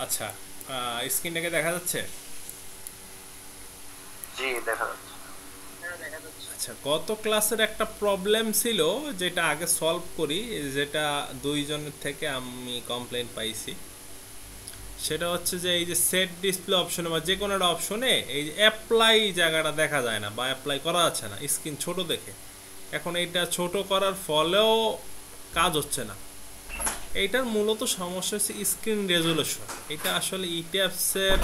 আচ্ছা, স্ক্রিনটাকে দেখা যাচ্ছে? জি দেখা যাচ্ছে। আচ্ছা, গত ক্লাসের একটা প্রবলেম ছিল যেটা আগে সলভ করি, যেটা দুইজনের থেকে আমি কমপ্লেন পাইছি। সেটা হচ্ছে যে এই যে সেট ডিসপ্লে অপশনে বা যে কোনো একটা অপশনে এই যে অ্যাপ্লাই জায়গাটা দেখা যায় না বা অ্যাপ্লাই করা যাচ্ছে না স্ক্রিন ছোট দেখে। এখন এইটা ছোট করার ফলেও কাজ হচ্ছে না। এইটার মূলত সমস্যা হচ্ছে স্ক্রিন রেজুলেশন। এটা আসলে ইটিএফসের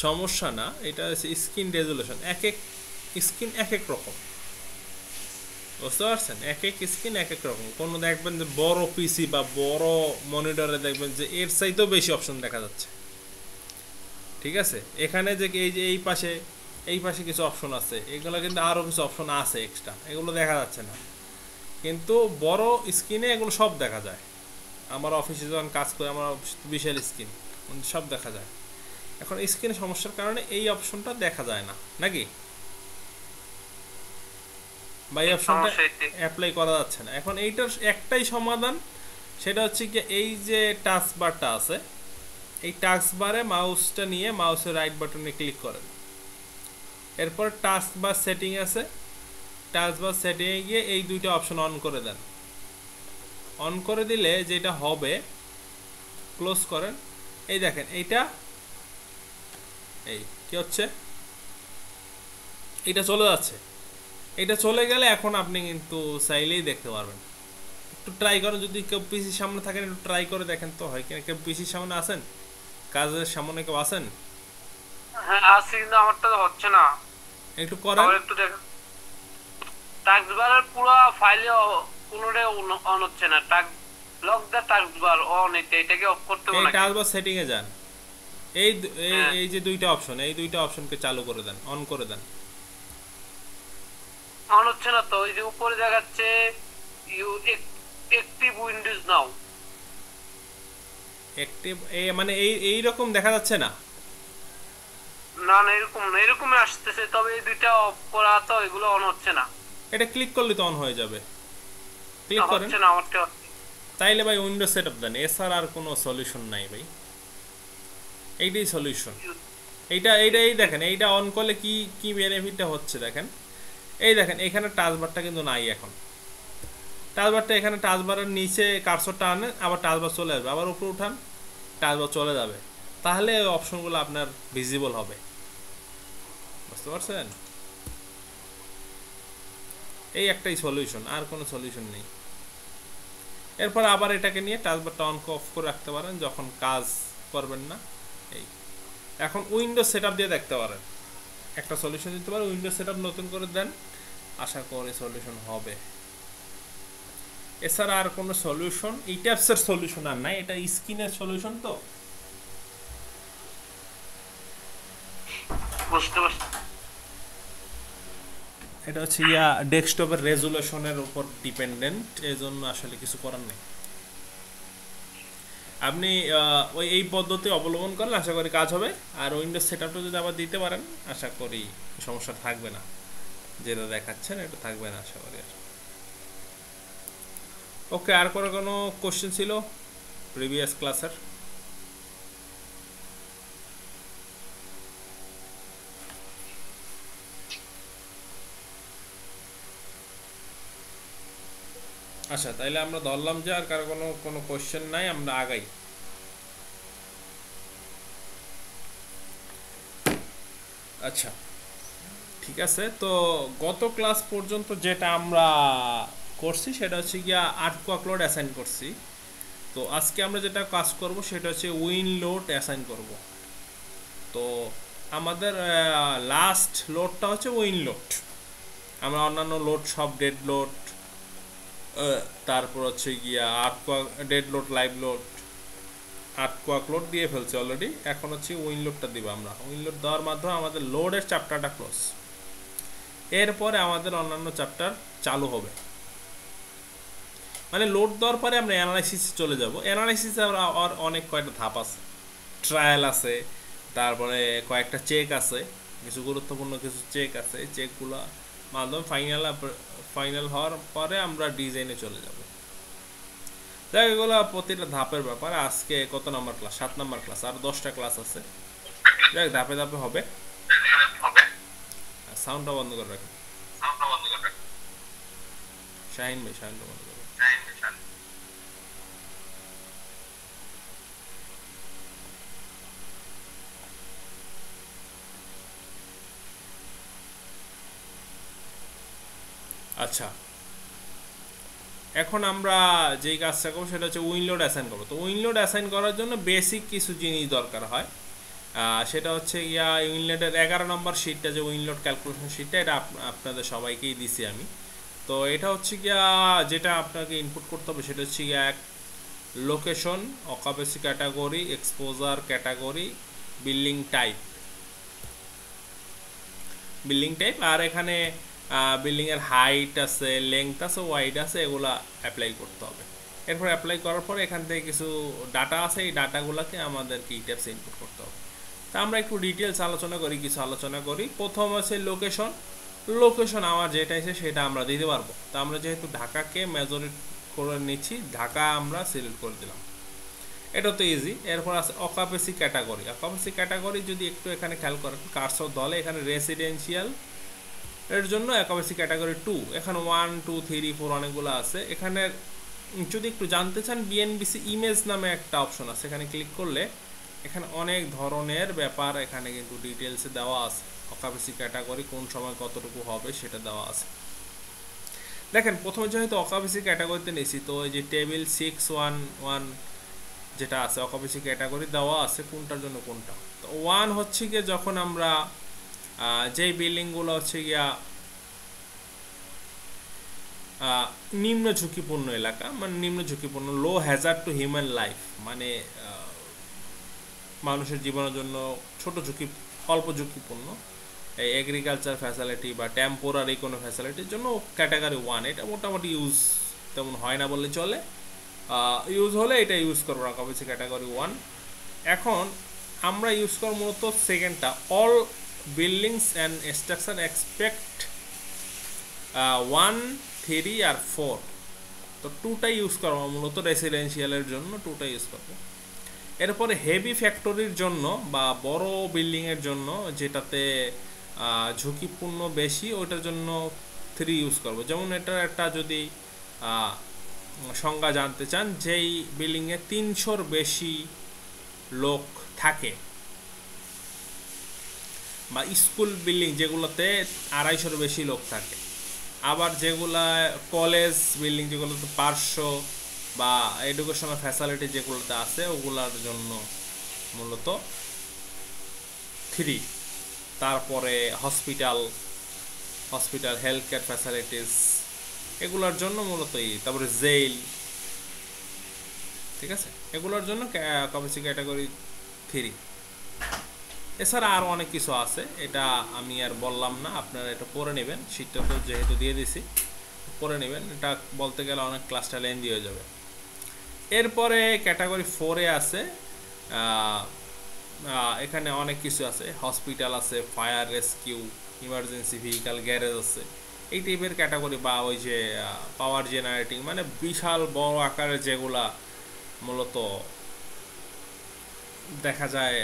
সমস্যা না, এটা হচ্ছে স্ক্রিন রেজুলেশন। এক এক স্ক্রিন এক এক রকম, বুঝতে পারছেন? এক এক স্ক্রিন এক এক রকম। কোনো দেখবেন যে বড় পিসি বা বড় মনিটরে দেখবেন যে এর চাইতেও বেশি অপশন দেখা যাচ্ছে। ঠিক আছে, এখানে যে এই যে এই পাশে কিছু অপশন আছে, এগুলো কিন্তু আরও কিছু অপশন আছে এক্সট্রা, এগুলো দেখা যাচ্ছে না। কিন্তু বড় স্ক্রিনে এগুলো সব দেখা যায়। আমার অফিসে যখন কাজ করে, আমার অফিস বিশাল স্ক্রিন, সব দেখা যায়। এখন স্ক্রিনের সমস্যার কারণে এই অপশনটা দেখা যায় না নাকি, বা এই এই অপশনটা সমস্যা এটি। অ্যাপ্লাই করা যাচ্ছে না। এখন এইটার একটাই সমাধান, সেটা হচ্ছে কি এই যে টাচ বারটা আছে, এই টাচ বারে মাউসটা নিয়ে মাউসের রাইট বাটনে ক্লিক করেন। এরপর টাচ বার সেটিং আছে, টাচ বার সেটিংয়ে গিয়ে এই দুইটা অপশন অন করে দেন। অন করে দিলে যেটা হবে, ক্লোজ করেন। এই দেখেন এইটা, এই কি হচ্ছে, এটা চলে যাচ্ছে। এটা চলে গেলে এখন আপনি কিন্তু চাইলেই দেখতে পারবেন। একটু ট্রাই করেন, যদি কেউ পিসির সামনে থাকেন একটু ট্রাই করে দেখেন তো হয় কিনা। কেউ পিসির সামনে আছেন, কাজের সামনে কেউ আছেন? হ্যাঁ আছে, কিন্তু আমারটা তো হচ্ছে না। একটু করেন। আবার একটু দেখেন, টাস্ক বারের পুরো ফাইলে কোনোটাই অন হচ্ছে না। Lock the taskbar on, এটাকে অফ করতে হবে এই নাকি? টাচ বা সেটিংয়ে যান। এই এই হ্যাঁ, এই যে দুইটা অপশন, এই দুইটা অপশনকে চালু করে দেন, অন করে দেন। অন হচ্ছে না তো। ওই যে উপরে দেখাচ্ছে you active Windows now. Active এই মানে এই রকম দেখা যাচ্ছে না। না না, এরকম না, এরকমই আসতেছে। তবে এই দুইটা অফ করা তো, এগুলো অন হচ্ছে না। এটা ক্লিক করলে তো অন হয়ে যাবে। না ক্লিক করেন। হচ্ছে না আমারটা। তাইলে ভাই উইন্ডোজ সেটআপ দেন, এছাড়া আর কোনো সলিউশন নাই ভাই। এইটাই সলিউশন। এইটা এই দেখেন, এইটা অন করলে কি কি বেনিফিটটা হচ্ছে দেখেন। এই দেখেন এখানে টাচবারটা কিন্তু নাই এখন। টাচবারটা এখানে, টাচবারের নিচে কার্সরটা আনেন, আবার টাচবার চলে আসবে, আবার উপরে উঠান, টাচবার চলে যাবে। তাহলে ওই অপশনগুলো আপনার ভিজিবল হবে, বুঝতে পারছেন? এই একটাই সলিউশন, আর কোনো সলিউশন নেই। এরপর আবার এটাকে নিয়ে টাচবারটা অন অফ করে রাখতে পারেন যখন কাজ করবেন না। এই এখন উইন্ডোজ সেটআপ দিয়ে দেখতে পারেন, একটা সলিউশন দিতে পারে। উইন্ডোজ সেটআপ নতুন করে দেন, আশা করি সলিউশন হবে। এছাড়া আর কোনো সলিউশন, এই ট্যাপসের সলিউশন আর নাই, এটা স্ক্রিনের সলিউশন তো। বুঝতে পারছি। এটা হচ্ছে ডেস্কটপের রেজুলেশনের উপর ডিপেন্ডেন্ট, এই জন্য আসলে কিছু করার নেই। আপনি ওই এই পদ্ধতি অবলম্বন করলে আশা করি কাজ হবে। আর উইন্ডোজ সেটআপটা যদি আবার দিতে পারেন, আশা করি সমস্যা থাকবে না। যেটা দেখাচ্ছেন এটা থাকবে না আশা করি। আর ওকে, আর কোনো কোশ্চেন ছিল প্রিভিয়াস ক্লাসের? আচ্ছা, তাইলে আমরা ধরলাম যে আর কারো কোনো কোনো কোশ্চেন নাই, আমরা আগাই। আচ্ছা, ঠিক আছে। তো গত ক্লাস পর্যন্ত যেটা আমরা করছি সেটা হচ্ছে গিয়া আর্ট কোয়াকলোড অ্যাসাইন করছি। তো আজকে আমরা যেটা কাজ করব সেটা হচ্ছে উইন লোড অ্যাসাইন করব। তো আমাদের লাস্ট লোডটা হচ্ছে উইন লোড। আমরা অন্যান্য লোড সব ডেড লোড, তারপর হচ্ছে গিয়া dead load, live load, earth quake load দিয়ে ফেলছি অলরেডি। এখন হচ্ছে উইন লোডটা দিব আমরা। উইন লোড দেওয়ার মাধ্যমে আমাদের লোডের চ্যাপ্টারটা ক্লোজ। এরপরে আমাদের অন্যান্য চ্যাপ্টার চালু হবে। মানে লোড দেওয়ার পরে আমরা অ্যানালাইসিসে চলে যাব। অ্যানালাইসিসে আর অনেক কয়েকটা ধাপ আছে, ট্রায়াল আছে, তারপরে কয়েকটা চেক আছে, কিছু গুরুত্বপূর্ণ কিছু চেক আছে। এই চেকগুলো মাধ্যমে ফাইনাল হওয়ার পরে আমরা ডিজাইনে চলে যাব। দেখ এগুলো প্রতিটা ধাপের ব্যাপার। আজকে কত নাম্বার ক্লাস? 7 নাম্বার ক্লাস, আর 10টা ক্লাস আছে। দেখ ধাপে ধাপে হবে। সাউন্ডটা বন্ধ করে রাখেন শাহিন ভাই, সাউন্ডটা বন্ধ করে। আচ্ছা, এখন আমরা যেই কাজটা করবো সেটা হচ্ছে উইনলোড অ্যাসাইন করবো। তো উইনলোড অ্যাসাইন করার জন্য বেসিক কিছু জিনিস দরকার হয়। সেটা হচ্ছে গিয়া উইনলোডের 11 নম্বর শিটটা, যে উইনলোড ক্যালকুলেশন শিটটা, এটা আপনাদের সবাইকেই দিছি আমি। তো এটা হচ্ছে গিয়া যেটা আপনাকে ইনপুট করতে হবে সেটা হচ্ছে গিয়া এক location, occupancy category, exposure category, building type, আর এখানে বিল্ডিংয়ের হাইট আছে, লেংথ আছে, ওয়াইড আছে, এগুলা অ্যাপ্লাই করতে হবে। এরপর অ্যাপ্লাই করার পরে এখান থেকে কিছু ডাটা আছে, এই ডাটাগুলোকে আমাদেরকে ইটেপসে ইনপুট করতে হবে। তা আমরা একটু ডিটেলস আলোচনা করি, কিছু আলোচনা করি। প্রথম আছে লোকেশন আমার যেটা আছে সেটা আমরা দিতে পারবো। তা আমরা যেহেতু ঢাকাকে মেজরিটি করে নিচ্ছি, ঢাকা আমরা সিলেক্ট করে দিলাম, এটা তো ইজি। এরপর আছে অকুপেন্সি ক্যাটাগরি, যদি একটু এখানে খেয়াল করেন কার্সর দলে, এখানে রেসিডেন্সিয়াল এর জন্য অকুপেন্সি ক্যাটাগরি 2, এখানে 1 2 3 4 অনেকগুলো আছে। এখানে যদি একটু জানতে চান, বিএনবিসি ইমেজ নামে একটা অপশন আছে, এখানে ক্লিক করলে এখানে অনেক ধরনের ব্যাপার এখানে কিন্তু ডিটেলসে দেওয়া আছে। অকুপেন্সি ক্যাটাগরি কোন সময় কতটুকু হবে সেটা দেওয়া আছে। দেখেন প্রথমে যেহেতু অকুপেন্সি ক্যাটাগরিতে নিয়েছি, তো এই যে টেবিল 611 যেটা আছে অকুপেন্সি ক্যাটাগরি দেওয়া আছে কোনটার জন্য কোনটা। তো 1 হচ্ছে গিয়ে যখন আমরা যেই বিল্ডিংগুলো হচ্ছে গিয়া নিম্ন ঝুঁকিপূর্ণ এলাকা, মানে নিম্ন ঝুঁকিপূর্ণ, লো হ্যাজার্ড টু হিউম্যান লাইফ, মানে মানুষের জীবনের জন্য ছোট ঝুঁকি, অল্প ঝুঁকিপূর্ণ, এই এগ্রিকালচার ফ্যাসিলিটি বা টেম্পোরারি কোনো ফ্যাসিলিটির জন্য ক্যাটাগরি 1। এটা মোটামুটি ইউজ তেমন হয় না বললে চলে, ইউজ হলে এটা ইউজ করবো অকুপেন্সি ক্যাটাগরি 1। এখন আমরা ইউজ করবো মূলত সেকেন্ডটা, all buildings and structure except 1 3 আর 4। তো 2টাই ইউজ করবো মূলত রেসিডেন্সিয়ালের জন্য, 2টাই ইউজ করবো। এরপরে হেভি ফ্যাক্টরির জন্য বা বড় বিল্ডিংয়ের জন্য যেটাতে ঝুঁকিপূর্ণ বেশি, ওটার জন্য 3 ইউজ করবো। যেমন এটার একটা যদি সংজ্ঞা জানতে চান, যেই বিল্ডিংয়ে 300-র বেশি লোক থাকে, বা স্কুল বিল্ডিং যেগুলোতে 250-র বেশি লোক থাকে, আবার যেগুলা কলেজ বিল্ডিং যেগুলোতে 500 বা এডুকেশনাল ফ্যাসিলিটি যেগুলোতে আছে ওগুলার জন্য মূলত 3। তারপরে হসপিটাল হেলথ কেয়ার ফ্যাসিলিটিস এগুলোর জন্য মূলত তারপরে জেল, ঠিক আছে, এগুলোর জন্য অকুপেন্সি ক্যাটাগরি 3। এছাড়া আরও অনেক কিছু আছে, এটা আমি আর বললাম না, আপনারা এটা পড়ে নেবেন, শীটটা তো যেহেতু দিয়ে দিছি পড়ে নেবেন, এটা বলতে গেলে অনেক ক্লাসটা লেন্দি হয়ে যাবে। এরপরে ক্যাটাগরি 4-এ আছে, এখানে অনেক কিছু আছে, হসপিটাল আছে, fire rescue, emergency vehicle, garage আছে, এই টাইপের ক্যাটাগরি। বা ওই যে পাওয়ার জেনারেটিং, মানে বিশাল বড় আকারের যেগুলা মূলত দেখা যায়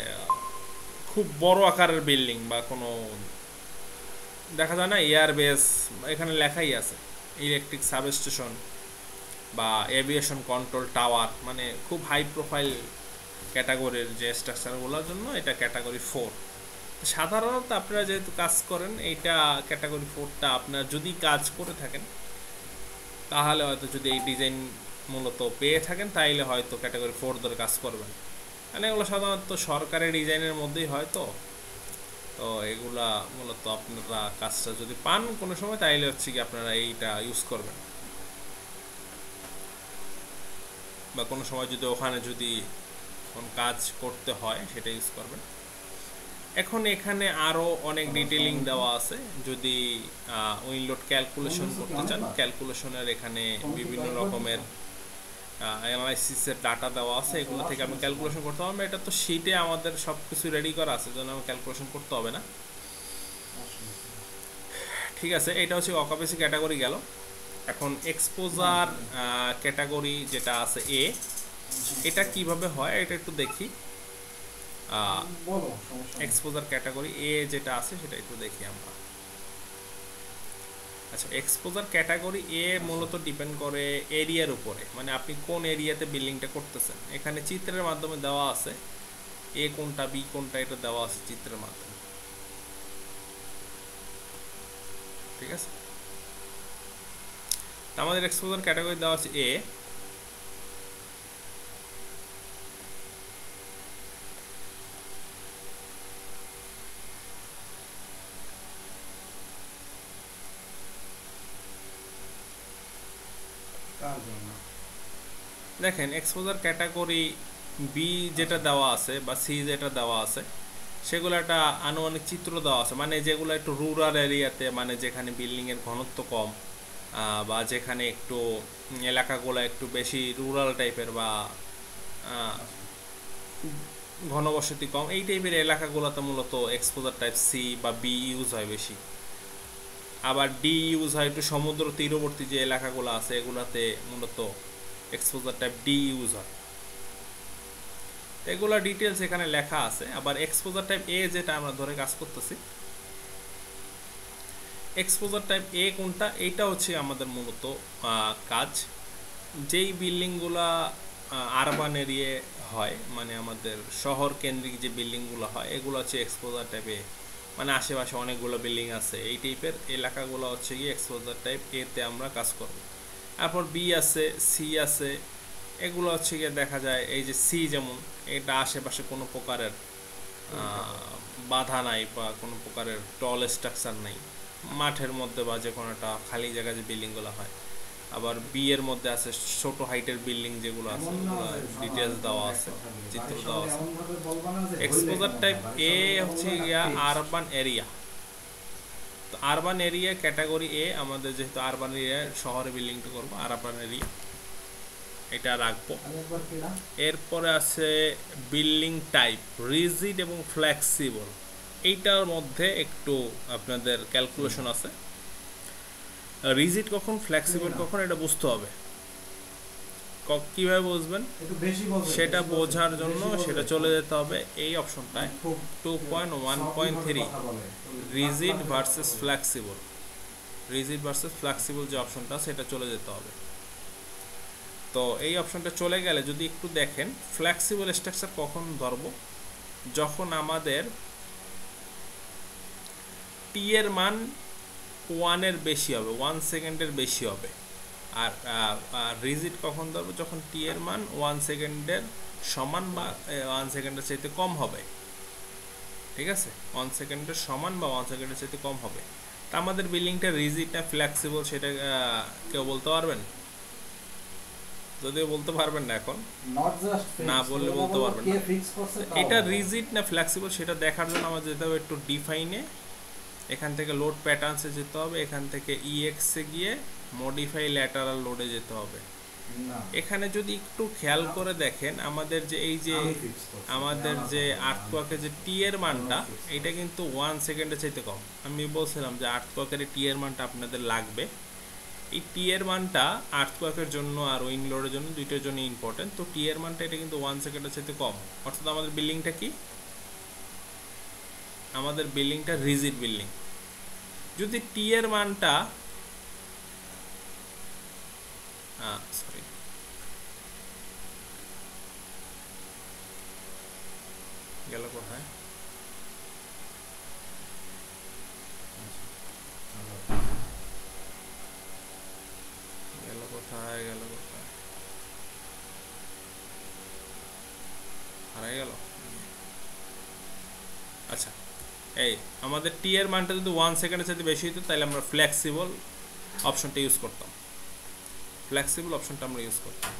খুব বড় আকারের বিল্ডিং, বা কোনো দেখা যায় না এয়ারবেস, এখানে লেখাই আছে ইলেকট্রিক সাবস্টেশন বা এভিয়েশন কন্ট্রোল টাওয়ার, মানে খুব হাই প্রোফাইল ক্যাটাগরির যে স্ট্রাকচারগুলোর জন্য এটা ক্যাটাগরি 4। সাধারণত আপনারা যেহেতু কাজ করেন, এইটা ক্যাটাগরি 4টা আপনারা যদি কাজ করে থাকেন তাহলে হয়তো, যদি এই ডিজাইন মূলত পেয়ে থাকেন তাইলে হয়তো ক্যাটাগরি 4 ধরে কাজ করবেন। মানে এগুলো সাধারণত সরকারি ডিজাইনের মধ্যেই হয়, তো এগুলা মূলত আপনারা কাজটা যদি পান কোনো সময় তাইলে হচ্ছে কি আপনারা এইটা ইউজ করবেন, বা কোনো সময় যদি ওখানে যদি কোন কাজ করতে হয় সেটা ইউজ করবেন। এখন এখানে আরও অনেক ডিটেলিং দেওয়া আছে, যদি উইনলোড ক্যালকুলেশন করতে চান, ক্যালকুলেশনের এখানে বিভিন্ন রকমের অ্যানালাইসিসের ডাটা দেওয়া আছে, এগুলো থেকে আমি ক্যালকুলেশন করতে পারবো। এটা তো শিটে আমাদের সব কিছু রেডি করা আছে, জন্য আমি ক্যালকুলেশন করতে হবে না। ঠিক আছে, এটা হচ্ছে অকুপেন্সি ক্যাটাগরি গেল। এখন এক্সপোজার ক্যাটাগরি যেটা আছে এ, এটা কিভাবে হয় এটা একটু দেখি। এক্সপোজার ক্যাটাগরি এ যেটা আছে সেটা একটু দেখি আমরা। আচ্ছা, এক্সপোজার ক্যাটাগরি এ মূলত ডিপেন্ড করে এরিয়ার উপরে, মানে আপনি কোন এরিয়াতে বিল্ডিংটা করতেছেন। এখানে চিত্রের মাধ্যমে দেওয়া আছে এ কোনটা বি কোনটা, এটা দেওয়া আছে চিত্রের মাধ্যমে, ঠিক আছে। তো আমাদের এক্সপোজার ক্যাটাগরি দেওয়া আছে এ। দেখেন এক্সপোজার ক্যাটাগরি বি যেটা দেওয়া আছে বা সি যেটা দেওয়া আছে সেগুলো একটা আনুমানিক চিত্র দেওয়া আছে, মানে যেগুলো একটু রুরাল এরিয়াতে, মানে যেখানে বিল্ডিংয়ের ঘনত্ব কম বা যেখানে একটু এলাকাগুলো একটু বেশি রুরাল টাইপের বা ঘনবসতি কম, এই টাইপের এলাকাগুলোতে মূলত এক্সপোজার টাইপ সি বা বি ইউজ হয় বেশি। আবার ডি ইউজ হয় একটু সমুদ্র তীরবর্তী যে এলাকাগুলো আছে এগুলাতে মূলত এক্সপোজার টাইপ ডি ইউজ হয়। এগুলা ডিটেলস এখানে লেখা আছে। আবার এক্সপোজার টাইপ এ যেটা আমরা ধরে কাজ করতেছি, এক্সপোজার টাইপ এ কোনটা, এইটা হচ্ছে আমাদের মূলত কাজ। যেই বিল্ডিংগুলা আরবান এরিয়া হয়, মানে আমাদের শহর কেন্দ্রিক যে বিল্ডিংগুলো হয় এগুলো হচ্ছে এক্সপোজার টাইপ এ, মানে আশেপাশে অনেকগুলো বিল্ডিং আছে এই টাইপের এলাকাগুলো হচ্ছে কি এক্সপোজার টাইপ এতে আমরা কাজ করব। তারপর বি আছে, সি আছে, এগুলো হচ্ছে গিয়ে দেখা যায় এই যে সি যেমন এটা আশেপাশে কোনো প্রকারের বাধা নাই বা কোনো প্রকারের টল স্ট্রাকচার নাই, মাঠের মধ্যে বা যে কোনো একটা খালি জায়গায় যে বিল্ডিংগুলো হয়। আবার বি এর মধ্যে আছে ছোট হাইটের বিল্ডিং যেগুলো আছে ওগুলো ডিটেলস দেওয়া আছে, চিত্র দেওয়া আছে। এক্সপোজার টাইপ এ হচ্ছে গিয়া আরবান এরিয়া। তো আরবান এরিয়া ক্যাটাগরি এ আমাদের যেহেতু আরবান এরিয়া শহরে বিল্ডিংটা করবো আরবান এরিয়া এটা রাখবো। এরপরে আছে বিল্ডিং টাইপ রিজিড এবং ফ্লেক্সিবল, এইটার মধ্যে একটু আপনাদের ক্যালকুলেশন আছে। রিজিড কখন ফ্লেক্সিবল কখন এটা বুঝতে হবে। কিভাবে বুঝবেন সেটা বোঝার জন্য সেটা চলে যেতে হবে এই অপশনটায় 2.1.3 rigid versus flexible. Rigid versus flexible যে অপশনটা সেটা চলে যেতে হবে। তো এই অপশনটা চলে গেলে যদি একটু দেখেন ফ্লেক্সিবল স্ট্রাকচার কখন ধরব, যখন আমাদের টি এর মান 1 এর বেশি হবে, 1 সেকেন্ডের বেশি হবে। আর রিজিড কখন ধরবো, যখন টি এর মান 1 সেকেন্ডের সমান বা 1 সেকেন্ডের চাইতে কম হবে, ঠিক আছে, 1 সেকেন্ডের সমান বা 1 সেকেন্ডের চাইতে কম হবে। তা আমাদের বিল্ডিংটা রিজিড না ফ্লেক্সিবল সেটা কেউ বলতে পারবেন? যদিও বলতে পারবেন না এখন, না বললে বলতে পারবেন না। এটা রিজিড না ফ্লেক্সিবল সেটা দেখার জন্য আমাদের যেতে হবে একটু ডিফাইনে, এখান থেকে লোড প্যাটার্নসে যেতে হবে, এখান থেকে ইএক্সে গিয়ে মডিফাই ল্যাটারাল লোডে যেতে হবে। এখানে যদি একটু খেয়াল করে দেখেন আমাদের যে এই যে আমাদের যে আর্থকোয়াকের যে টি এর মানটা এটা কিন্তু 1 সেকেন্ডের চাইতে কম। আমি বলছিলাম যে আর্থকোয়াকের টি এর মানটা আপনাদের লাগবে। এই টি এর মানটা আর্থকোয়াকের জন্য আর উইং লোডের জন্য দুইটার জন্য ইম্পর্টেন্ট। তো টি এর মানটা এটা কিন্তু 1 সেকেন্ডের চাইতে কম, অর্থাৎ আমাদের বিল্ডিংটা কি, আমাদের বিল্ডিংটা রিজিড বিল্ডিং। যদি টি এর মানটা সরি গেল কোথায়, গেল কোথায় হারাই গেল। আচ্ছা, এই আমাদের টি এর মানটা যদি 1 সেকেন্ডের সাথে বেশি হতো তাহলে আমরা ফ্লেক্সিবল অপশনটা ইউজ করতাম। ফ্লেক্সিবল অপশনটা আমরা ইউজ করতাম,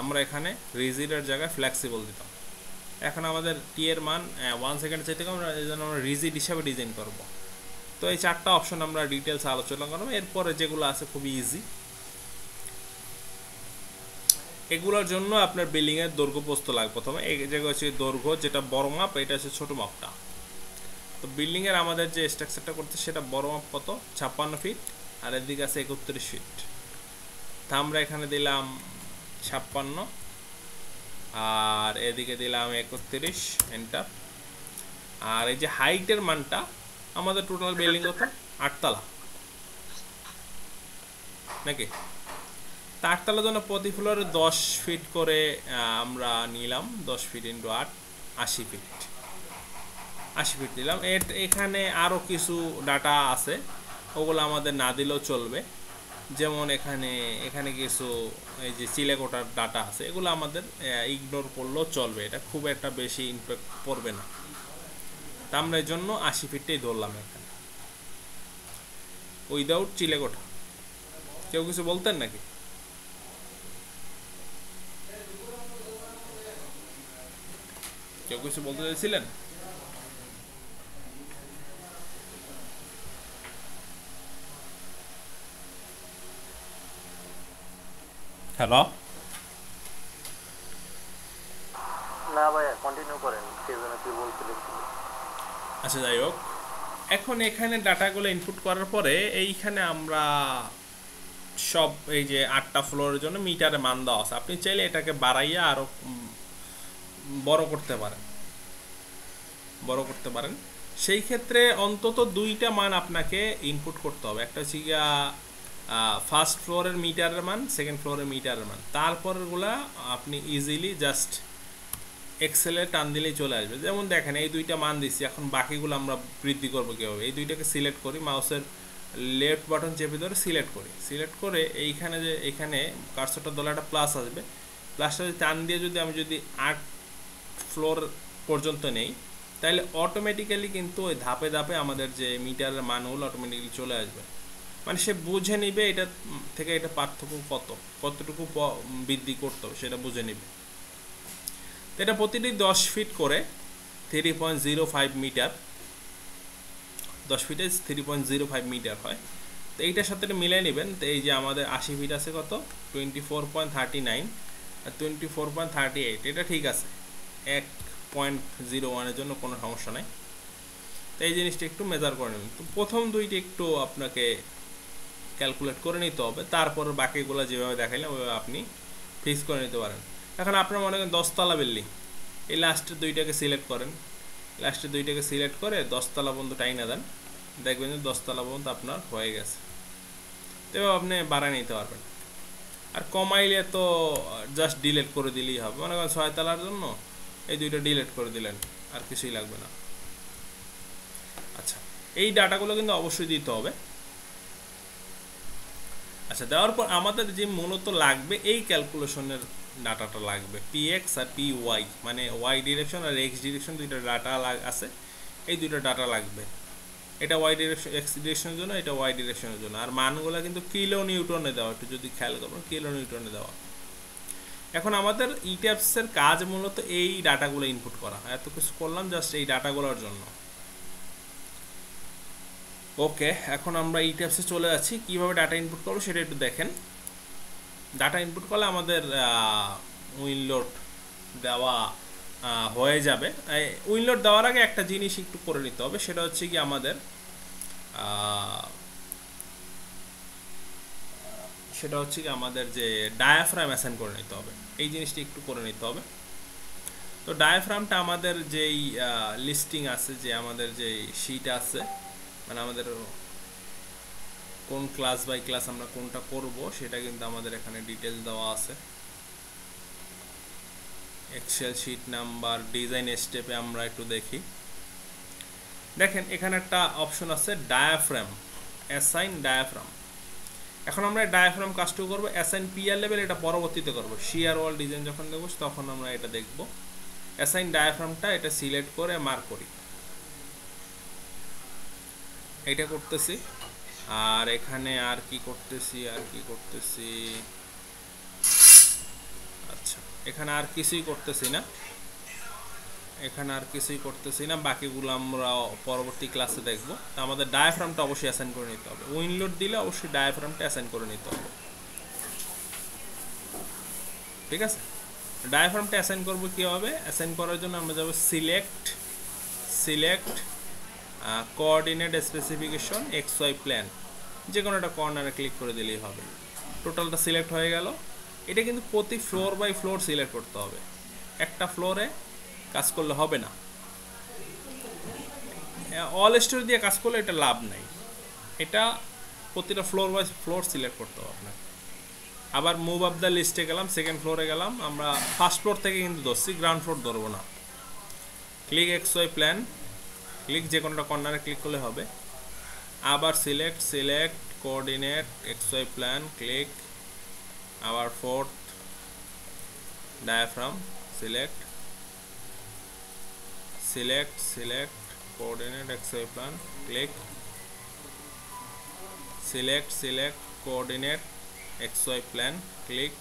আমরা এখানে রিজিডের জায়গায় ফ্লেক্সিবল দিতাম। এখন আমাদের টি এর মান 1 সেকেন্ডের চাইতে কম, এই জন্য আমরা রিজিড হিসাবে ডিজাইন করব। তো এই চারটা অপশন আমরা ডিটেলস আলোচনা করব। এরপরে যেগুলো আছে খুবই ইজি, এগুলোর জন্য আপনার বিল্ডিংয়ের দৈর্ঘ্য প্রস্থ লাগবে। প্রথমে এই জায়গা হচ্ছে দৈর্ঘ্য, যেটা বড় মাপ, এটা হচ্ছে ছোট মাপটা। তো বিল্ডিংয়ের আমাদের যে স্ট্রাকচারটা করতে সেটা বড় মাপ কত, 56 ফিট, আর এদিকে আছে 31 ফিট। তা আমরা এখানে দিলাম 56 আর এদিকে দিলাম 31, এন্টার। আর এই যে হাইটের মানটা আমাদের টোটাল বিল্ডিং কত, 8 তলা নাকি? তা 8 তলার জন্য প্রতি ফ্লোরে 10 ফিট করে আমরা নিলাম। 10 ফিট ইন্টু 8, 80 ফিট। 80 ফিট দিলাম। এখানে আরও কিছু ডাটা আছে, ওগুলো আমাদের না দিলেও চলবে। যেমন এখানে কিছু এই যে চিলেকোটার ডাটা আছে, এগুলো আমাদের ইগনোর করলেও চলবে, এটা খুব একটা বেশি ইমপ্যাক্ট পড়বে না। তা আমরা এই জন্য 80 ফিটটাই ধরলাম এখানে, উইদাউট চিলেকোঠা। কেউ কিছু বলতেন নাকি? কেউ কিছু বলতে চাইছিলেন? হ্যালো, না ভাইয়া, কন্টিনিউ করেন, কে যেন কি বলছিলেন। আচ্ছা যাই হোক, এখন এখানে ডাটাগুলো ইনপুট করার পরে এইখানে আমরা সব এই যে 8টা ফ্লোরের জন্য মিটারে মান দেওয়া আছে, আপনি চাইলে এটাকে বাড়াইয়া আরও বড় করতে পারেন। সেই ক্ষেত্রে অন্তত 2টা মান আপনাকে ইনপুট করতে হবে। একটা হচ্ছে গিয়া ফার্স্ট ফ্লোরের মিটারের মান, সেকেন্ড ফ্লোরের মিটারের মান। তারপরগুলা আপনি ইজিলি জাস্ট এক্সেলে টান দিলেই চলে আসবে। যেমন দেখেন এই 2টা মান দিচ্ছি, এখন বাকিগুলো আমরা বৃদ্ধি করবো কীভাবে? এই 2টাকে সিলেক্ট করি, মাউসের লেফট বাটন চেপে ধরে সিলেক্ট করে এইখানে যে এখানে কার্সরটা দলে একটা প্লাস আসবে, প্লাসটা টান দিয়ে আমি যদি 8 ফ্লোর পর্যন্ত নেই, তাহলে অটোমেটিক্যালি কিন্তু ওই ধাপে ধাপে আমাদের যে মিটারের মানগুলো অটোমেটিক্যালি চলে আসবে। মানে সে বুঝে নিবে এটা থেকে এটা পার্থক্য কতটুকু বৃদ্ধি করতে হবে সেটা বুঝে নিবে। এটা প্রতিটি 10 ফিট করে 3.05 মিটার, 10 ফিটে 3.05 মিটার হয়। তো এইটার সাথে মিলাই নেবেন। তো এই যে আমাদের 80 ফিট আছে কত, 24.39 আর 24.38, এটা ঠিক আছে, 1.01-এর জন্য কোনো সমস্যা নাই। তো এই জিনিসটা একটু মেজার করে নেবেন। তো প্রথম 2টি একটু আপনাকে ক্যালকুলেট করে নিতে হবে, তারপর বাকিগুলো যেভাবে দেখাইলাম ওইভাবে আপনি ফিক্স করে নিতে পারেন। এখন আপনার মনে করেন 10 তলা বিল্ডিং, এই লাস্টের 2টাকে সিলেক্ট করেন, লাস্টের 2টাকে সিলেক্ট করে 10 তলা পর্যন্ত টাইনা দেন, দেখবেন যে 10 তলা পর্যন্ত আপনার হয়ে গেছে। তো আপনি বাড়ায় নিতে পারবেন। আর কমাইলে তো জাস্ট ডিলিট করে দিলেই হবে। মনে করেন 6 তলার জন্য এই 2টা ডিলিট করে দিলেন, আর কিছুই লাগবে না। আচ্ছা, এই ডাটাগুলো কিন্তু অবশ্যই দিতে হবে। আচ্ছা, দেওয়ার পর আমাদের যে মূলত লাগবে এই ক্যালকুলেশনের ডাটাটা লাগবে, পিএক্স আর পিওয়াই, মানে ওয়াই ডিরেকশন আর এক্স ডিরেকশন 2টা ডাটা আছে, এই 2টা ডাটা লাগবে। এটা ওয়াই ডিরেকশন, এক্স ডিরেকশনের জন্য, এটা ওয়াই ডিরেকশনের জন্য। আর মানগুলো কিন্তু কিলো নিউটনে দেওয়া, একটু যদি খেয়াল করবেন, কিলো নিউটনে দেওয়া। এখন আমাদের ইট্যাপসের কাজ মূলত এই ডাটাগুলো ইনপুট করা। এত কিছু করলাম জাস্ট এই ডাটাগুলোর জন্য। ওকে, এখন আমরা ইট্যাপসে চলে যাচ্ছি। কীভাবে ডাটা ইনপুট করবো সেটা একটু দেখেন। ডাটা ইনপুট করলে আমাদের উইনলোড দেওয়া হয়ে যাবে। উইনলোড দেওয়ার আগে একটা জিনিস একটু করে নিতে হবে, সেটা হচ্ছে কি আমাদের যে ডায়াফ্রাম অ্যাসাইন করে নিতে হবে, এই জিনিসটি একটু করে নিতে হবে। তো ডায়াফ্রামটা আমাদের যেই লিস্টিং আছে, যে আমাদের যেই শিট আছে, মানে আমাদের কোন ক্লাস বাই ক্লাস আমরা কোনটা করব সেটা কিন্তু আমাদের এখানে ডিটেলস দেওয়া আছে। এক্সেল শিট নাম্বার ডিজাইন স্টেপে আমরা একটু দেখি। দেখেন এখানে একটা অপশন আছে ডায়াফ্রাম, অ্যাসাইন ডায়াফ্রাম। এখন আমরা ডায়াফ্রাম কাজটুকু করবো, অ্যাসাইন পিআর লেভেল এটা পরবর্তীতে করব, শিয়ার ওয়াল ডিজাইন যখন দেবো তখন আমরা এটা দেখব। অ্যাসাইন ডায়াফ্রামটা এটা সিলেক্ট করে মার্ক করি, এটা করতেছি। আর এখানে আর কি করতেছি, আচ্ছা এখানে আর কিছুই করতেছি না, বাকিগুলো আমরা পরবর্তী ক্লাসে দেখব। আমাদের ডায়াফ্রামটা অবশ্যই অ্যাসাইন করে নিতে হবে। উইনলোড দিলে অবশ্যই ডায়াফ্রামটা অ্যাসাইন করে নিতে হবে, ঠিক আছে? ডায়াফ্রামটা অ্যাসাইন করবো কীভাবে? অ্যাসাইন করার জন্য আমরা যাব select coordinate specification XY plan. যে কোনো একটা কর্নারে ক্লিক করে দিলেই হবে। টোটালটা সিলেক্ট হয়ে গেল। এটা কিন্তু প্রতি ফ্লোর বাই ফ্লোর সিলেক্ট করতে হবে, একটা ফ্লোরে কাজ করলে হবে না। অল স্টোরি দিয়ে কাজ করলে এটা লাভ নাই, এটা প্রতিটা ফ্লোর বাই ফ্লোর সিলেক্ট করতে হবে আপনাকে। আবার মুভ আপ দ্য লিস্টে গেলাম, সেকেন্ড ফ্লোরে গেলাম, আমরা ফার্স্ট ফ্লোর থেকে কিন্তু ধরছি, গ্রাউন্ড ফ্লোর ধরবো না। ক্লিক XY প্ল্যান, ক্লিক যে কোনোটা কর্নারে ক্লিক করলে হবে। আবার select coordinate XY plan, click, আবার fourth diaphragm, select coordinate XY plan, click, select coordinate XY plan, click.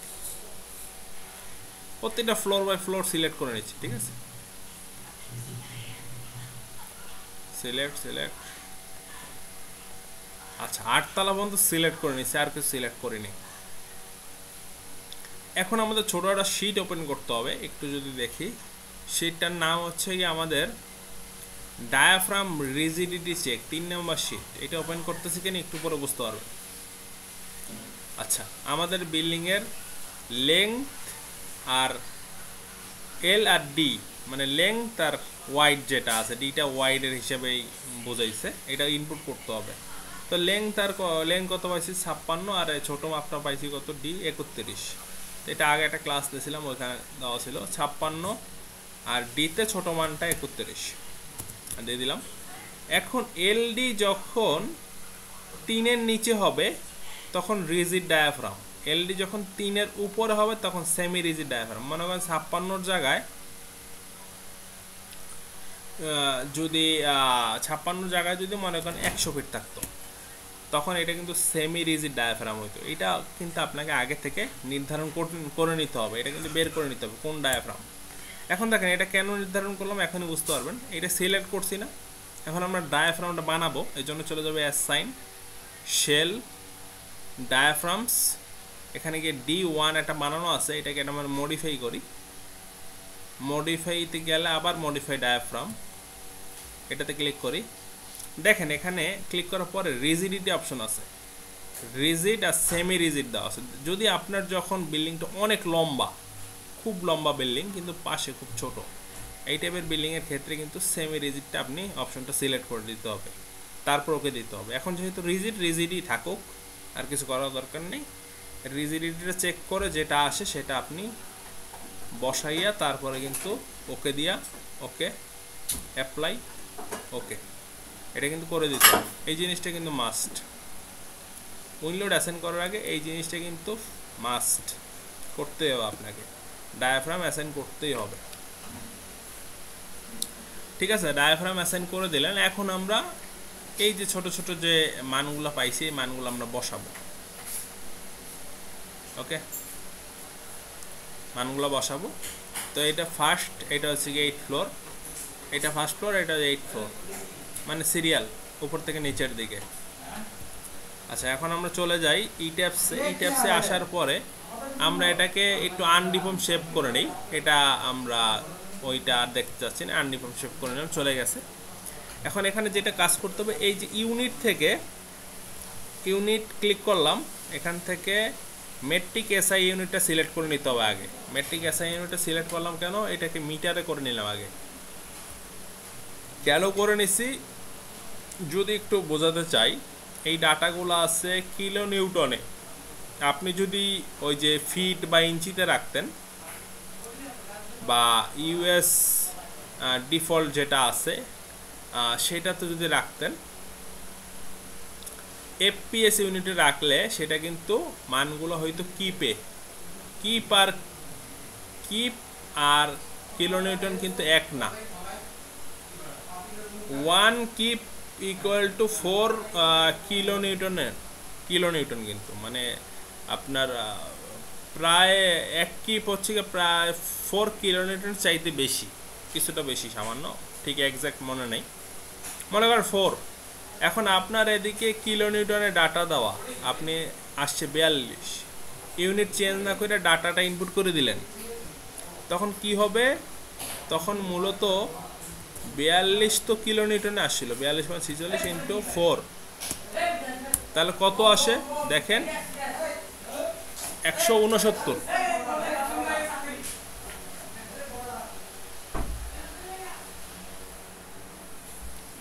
প্রত্যেকটা ফ্লোর বাই ফ্লোর সিলেক্ট করে নিচ্ছি, ঠিক আছে। সিলেক্ট, আচ্ছা 8 তলা পর্যন্ত সিলেক্ট করে নিচ্ছি, আর কিছু সিলেক্ট করিনি। এখন আমাদের ছোট একটা শিট ওপেন করতে হবে। একটু যদি দেখি, শিটটার নাম হচ্ছে কি আমাদের ডায়াফ্রাম রিজিডিটি চেক, 3 নম্বর শিট। এটা ওপেন করতেছি কেন একটু পরে বুঝতে পারবেন। আচ্ছা, আমাদের বিল্ডিংয়ের লেংথ আর এল আর ডি, মানে লেংথ আর ওয়াইড যেটা আছে, ডিটা ওয়াইডের হিসেবেই বোঝাইছে, এটা ইনপুট করতে হবে। তো লেংথ কত পাইছি 56, আর ছোট মাপটা পাইছি কত ডি 31। এটা আগে একটা ক্লাস দিয়েছিলাম, ওইখানে দেওয়া ছিল 56, আর ডিতে ছোট মানটা 31 দিয়ে দিলাম। এখন এলডি যখন 3-এর নিচে হবে তখন রিজিড ডায়াফ্রাম, এলডি যখন 3-এর উপরে হবে তখন সেমি রিজিড ডায়াফ্রাম। মনে করেন 56-র জায়গায় যদি 56 জায়গায় যদি মনে করেন 100 ফিট থাকতো, তখন এটা কিন্তু সেমি রিজিড ডায়াফ্রাম হইতো। এটা কিন্তু আপনাকে আগে থেকে নির্ধারণ করে নিতে হবে, এটা কিন্তু বের করে নিতে হবে কোন ডায়াফ্রাম। এখন দেখেন এটা কেন নির্ধারণ করলাম এখনই বুঝতে পারবেন। এটা সিলেক্ট করছি না, এখন আমরা ডায়াফ্রামটা বানাবো, এই জন্য চলে যাবে অ্যাসাইন শেল ডায়াফ্রামস। এখানে গিয়ে D1 একটা বানানো আছে, এটাকে আমরা মডিফাই করি। মডিফাইতে গেলে আবার মডিফাই ডায়াফ্রাম, এটাতে ক্লিক করি। দেখেন এখানে ক্লিক করার পরে রিজিডিটি অপশন আছে, রিজিড আর সেমি রিজিড দেওয়া আছে। যদি আপনার যখন বিল্ডিংটা অনেক লম্বা, খুব লম্বা বিল্ডিং কিন্তু পাশে খুব ছোট, এই টাইপের বিল্ডিংয়ের ক্ষেত্রে কিন্তু সেমি রিজিডটা আপনি অপশনটা সিলেক্ট করে দিতে হবে, তারপর ওকে দিতে হবে। এখন যেহেতু রিজিডই থাকুক, আর কিছু করার দরকার নেই। রিজিডিটিটা চেক করে যেটা আসে সেটা আপনি বসাইয়া তারপরে কিন্তু ওকে দিয়া, ওকে অ্যাপ্লাই, ওকে, এটা কিন্তু করে দিতে হবে। এই জিনিসটা কিন্তু মাস্ট, উইন্ডোড অ্যাসাইন করার আগে এই জিনিসটা কিন্তু মাস্ট করতেই হবে আপনাকে, ডায়াফ্রাম অ্যাসাইন করতেই হবে, ঠিক আছে। ডায়াফ্রাম অ্যাসাইন করে দিলেন। এখন আমরা এই যে ছোট ছোট যে মানগুলো পাইছি, এই মানগুলো আমরা বসাবো, ওকে, মানগুলো বসাবো। তো এটা ফার্স্ট, এটা হচ্ছে কি 8 ফ্লোর, এটা ফার্স্ট ফ্লোর, এটা 8 ফ্লোর, মানে সিরিয়াল উপর থেকে নিচের দিকে। আচ্ছা, এখন আমরা চলে যাই ই ট্যাবসে আসার পরে আমরা এটাকে একটু আনডিফর্ম শেপ করে নিই। এটা আমরা ওইটা আর দেখতে চাচ্ছি না, আনডিফর্ম শেপ করে নিলাম, চলে গেছে। এখন এখানে যেটা কাজ করতে হবে, এই যে ইউনিট থেকে ইউনিট ক্লিক করলাম, এখান থেকে মেট্রিক এসআই ইউনিটটা সিলেক্ট করে নিতে হবে আগে। মেট্রিক এসআই ইউনিটটা সিলেক্ট করলাম কেন, এটাকে মিটারে করে নিলাম আগে। কেন করে নিছি যদি একটু বোঝাতে চাই, এই ডাটাগুলো আছে কিলো নিউটনে। আপনি যদি ওই যে ফিট বা ইঞ্চিতে রাখতেন, বা ইউএস ডিফল্ট যেটা আছে সেটাতে যদি রাখতেন, এফপিএস ইউনিটে রাখলে সেটা কিন্তু মানগুলো হয়তো কিপ আর কিলো নিউটন কিন্তু এক না। 1 keep equal to 4 kilo Newton কিন্তু, মানে আপনার প্রায় 1 কিপ হচ্ছে প্রায় 4 কিলো নিউটন চাইতে বেশি, কিছুটা বেশি সামান্য, ঠিক এক্স্যাক্ট মনে নেই, মনে করেন 4। এখন আপনার এদিকে কিলো নিউটনে ডাটা দেওয়া, আপনি আসছে 42, ইউনিট চেঞ্জ না করে ডাটাটা ইনপুট করে দিলেন, তখন কি হবে, তখন মূলত 42 তো কিলো নিউটনে আসছিল, 42 মানে 46 ইন্টু 4, তাহলে কত আসে দেখেন, 169।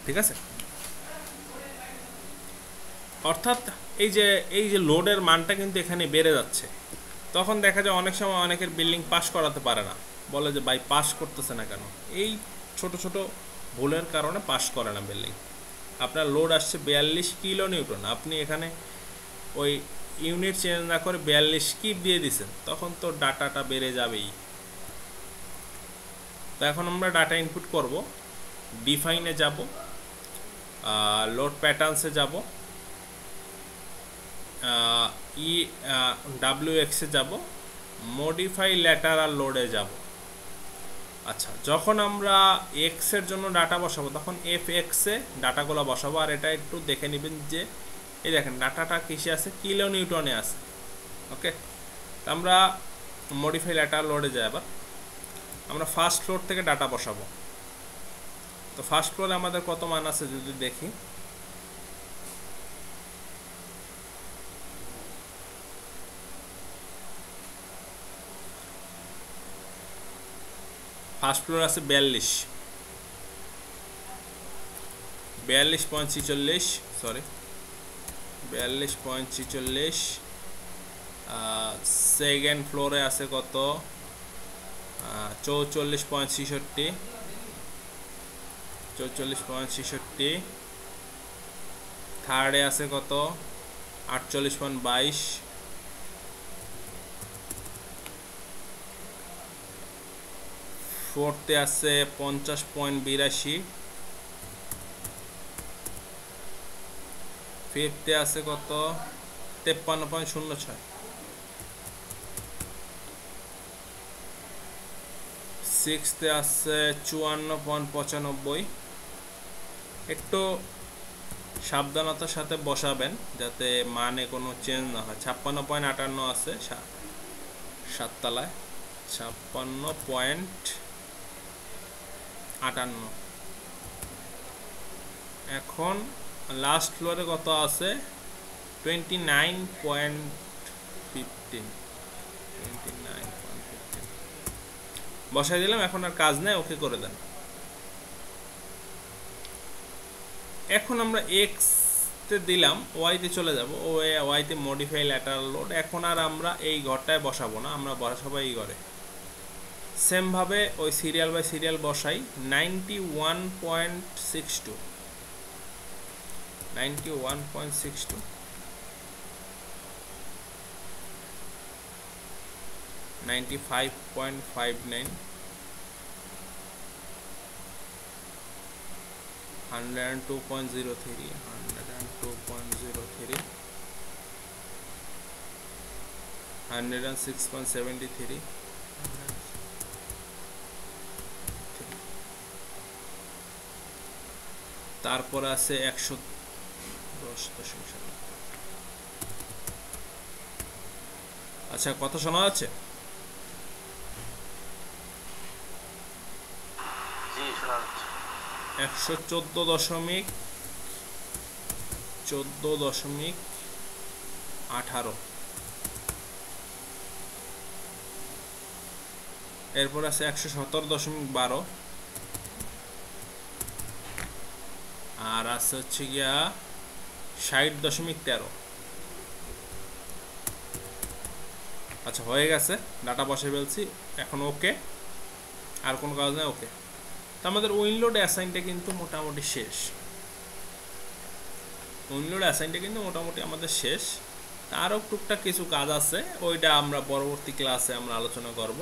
ঠিক আছে, অর্থাৎ এই যে লোডের মানটা কিন্তু এখানে বেড়ে যাচ্ছে। তখন দেখা যায় অনেক সময় অনেকের বিল্ডিং পাস করাতে পারে না, বলে যে ভাই পাস করতেছে না কেন। এই ছোট ছোট ভুলের কারণে পাস করে না বিল্ডিং। আপনার লোড আসছে 42 কিলো নিউটন, আপনি এখানে ওই ইউনিট চেঞ্জ না করে 42 কিপ দিয়ে দিচ্ছেন, তখন তো ডাটাটা বেড়ে যাবেই। তো এখন আমরা ডাটা ইনপুট করব, ডিফাইনে যাব, লোড প্যাটার্নসে যাব, WX-এ যাব, মডিফাই ল্যাটারাল লোডে যাব। আচ্ছা, যখন আমরা এক্স এর জন্য ডাটা বসাবো তখন FX-এ ডাটাগুলো বসাবো। আর এটা একটু দেখে নেবেন যে এই দেখেন ডাটাটা কিসে আছে, কিলো নিউটনে আছে। ওকে, আমরা মডিফাই ল্যাটারাল লোডে যাই। আবার আমরা ফার্স্ট ফ্লোর থেকে ডাটা বসাবো। তো ফার্স্ট ফ্লোরে আমাদের কত মান আছে যদি দেখি, ফার্স্ট ফ্লোর আছে 42.46, সরি 42.46। সেকেন্ড ফ্লোরে আছে কত, 44.66। থার্ডে আছে কত, 48.22। ফোর্থে আছে 50.82। ফিফথে আছে কত, 53.06। সিক্সথে আছে 54.95। একটু সাবধানতার সাথে বসাবেন যাতে মানে কোনো চেঞ্জ না হয়। 56.58 আছে সাততলায়, 56.58। এখন লাস্ট ফ্লোরে কত আছে, 29.15। বসাই দিলাম, এখন আর কাজ নেই, ওকে করে দেন। এখন আমরা এক্স তে দিলাম, ওয়াইতে চলে যাব, ওয়াইতে মডিফাই ল্যাটারাল লোড। এখন আর আমরা এই ঘরটায় বসাবো না, আমরা বসাবো এই ঘরে। সেম ভাবে ওই সিরিয়াল বাই সিরিয়াল বসাই। 91.62, 95.59, 102.03, 106.73, তারপর আছে 110.7। আচ্ছা, কথা শোনা যাচ্ছে? জি, শোনা যাচ্ছে। 114.18। এরপর আছে 117.12। আর আছে হচ্ছে গিয়া 60.13। আচ্ছা, হয়ে গেছে, ডাটা বসে ফেলছি, এখন ওকে, আর কোনো কাজ নেই, ওকে। তো আমাদের উইনলোড অ্যাসাইনটা কিন্তু মোটামুটি শেষ। উইনলোড অ্যাসাইনটা কিন্তু মোটামুটি আমাদের শেষ। আরও টুকটাক কিছু কাজ আছে, ওইটা আমরা পরবর্তী ক্লাসে আমরা আলোচনা করব।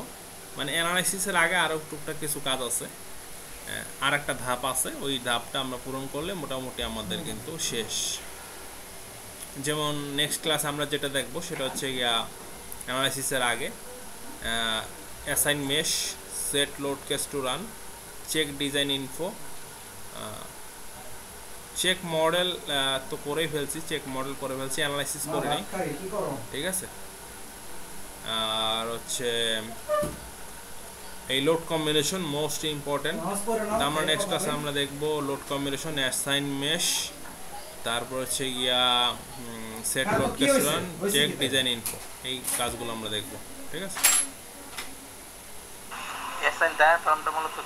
মানে অ্যানালাইসিসের আগে আরও টুকটাক কিছু কাজ আছে, আর একটা ধাপ আছে, ওই ধাপটা আমরা পূরণ করলে মোটামুটি আমাদের কিন্তু শেষ। যেমন নেক্সট ক্লাস আমরা যেটা দেখব সেটা হচ্ছে গিয়া অ্যানালাইসিসের আগে assign mesh, set load case to run, check design info, check model তো করেই ফেলছি, চেক মডেল করে ফেলছি, অ্যানালাইসিস করে নেই, ঠিক আছে। আর হচ্ছে এই লোড কম্বিনেশন মোস্ট ইম্পর্টেন্ট। আমরা নেক্সট ক্লাসে আমরা দেখব লোড কম্বিনেশন, অ্যাসাইন মেশ, তারপর হচ্ছে গিয়া set location, check design info, এই কাজগুলো আমরা দেখব। ঠিক আছে। অ্যাসাইন ডায়াফ্রামটা মূলত